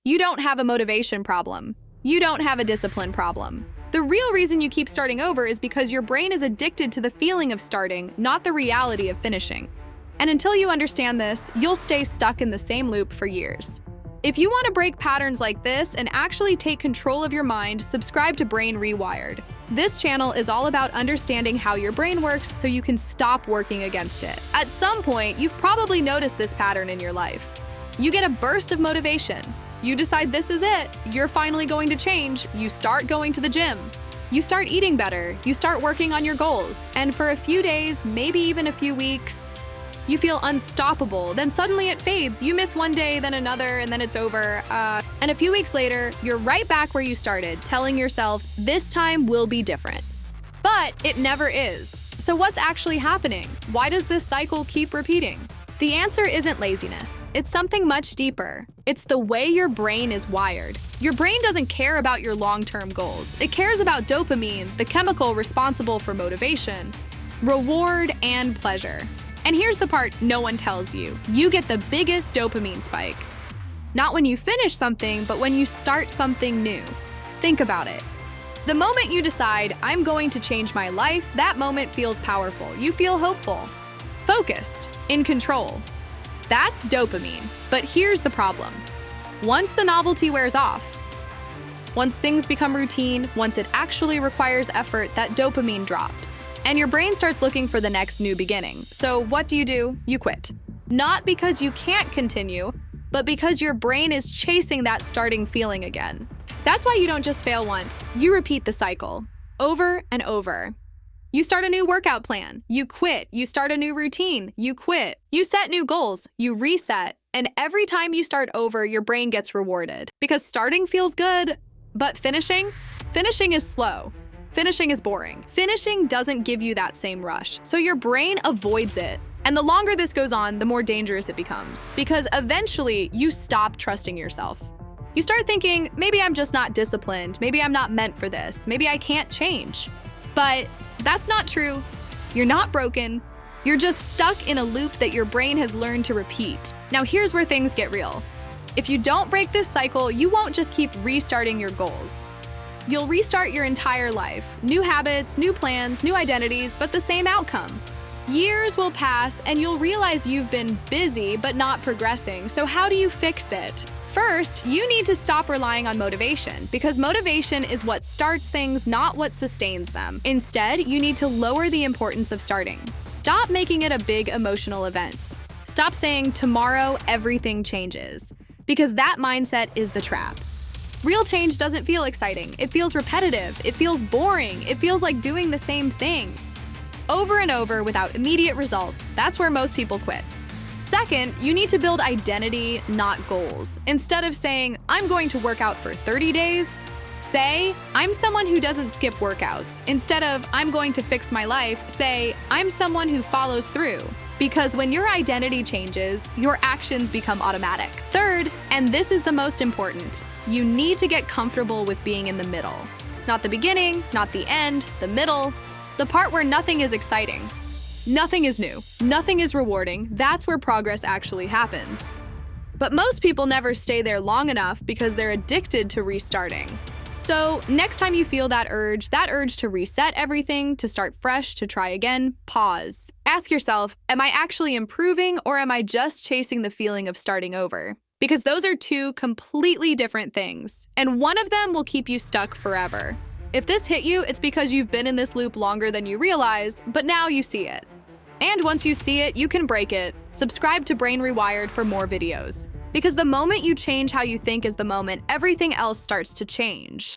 You don't have a motivation problem. You don't have a discipline problem. The real reason you keep starting over is because your brain is addicted to the feeling of starting, not the reality of finishing. And until you understand this, you'll stay stuck in the same loop for years. If you want to break patterns like this and actually take control of your mind, subscribe to Brain Rewired. This channel is all about understanding how your brain works so you can stop working against it. At some point, you've probably noticed this pattern in your life. You get a burst of motivation. You decide this is it. You're finally going to change. You start going to the gym. You start eating better. You start working on your goals. And for a few days, maybe even a few weeks, you feel unstoppable. Then suddenly it fades. You miss one day, then another, and then it's over. And a few weeks later, you're right back where you started, telling yourself, this time will be different. But it never is. So what's actually happening? Why does this cycle keep repeating? The answer isn't laziness. It's something much deeper. It's the way your brain is wired. Your brain doesn't care about your long-term goals. It cares about dopamine, the chemical responsible for motivation, reward, and pleasure. And here's the part no one tells you. You get the biggest dopamine spike. Not when you finish something, but when you start something new. Think about it. The moment you decide, I'm going to change my life, that moment feels powerful. You feel hopeful, focused, in control. That's dopamine. But here's the problem. Once the novelty wears off, once things become routine, once it actually requires effort, that dopamine drops. And your brain starts looking for the next new beginning. So what do? You quit. Not because you can't continue, but because your brain is chasing that starting feeling again. That's why you don't just fail once. You repeat the cycle over and over. You start a new workout plan, you quit. You start a new routine, you quit. You set new goals, you reset. And every time you start over, your brain gets rewarded. Because starting feels good, but finishing is slow. Finishing is boring. Finishing doesn't give you that same rush, so your brain avoids it. And the longer this goes on, the more dangerous it becomes. Because eventually, you stop trusting yourself. You start thinking, maybe I'm just not disciplined, maybe I'm not meant for this, maybe I can't change. But that's not true. You're not broken. You're just stuck in a loop that your brain has learned to repeat. Now here's where things get real. If you don't break this cycle, you won't just keep restarting your goals. You'll restart your entire life. New habits, new plans, new identities, but the same outcome. Years will pass and you'll realize you've been busy but not progressing. So how do you fix it? First, you need to stop relying on motivation, because motivation is what starts things, not what sustains them. Instead, you need to lower the importance of starting. Stop making it a big emotional event. Stop saying, tomorrow everything changes, because that mindset is the trap. Real change doesn't feel exciting. It feels repetitive. It feels boring. It feels like doing the same thing over and over without immediate results. That's where most people quit. Second, you need to build identity, not goals. Instead of saying, I'm going to work out for 30 days, say, I'm someone who doesn't skip workouts. Instead of, I'm going to fix my life, say, I'm someone who follows through. Because when your identity changes, your actions become automatic. Third, and this is the most important, you need to get comfortable with being in the middle. Not the beginning, not the end, the middle, the part where nothing is exciting. Nothing is new. Nothing is rewarding. That's where progress actually happens. But most people never stay there long enough because they're addicted to restarting. So next time you feel that urge to reset everything, to start fresh, to try again, pause. Ask yourself, am I actually improving or am I just chasing the feeling of starting over? Because those are two completely different things, and one of them will keep you stuck forever. If this hit you, it's because you've been in this loop longer than you realize, but now you see it. And once you see it, you can break it. Subscribe to Brain Rewired for more videos. Because the moment you change how you think is the moment everything else starts to change.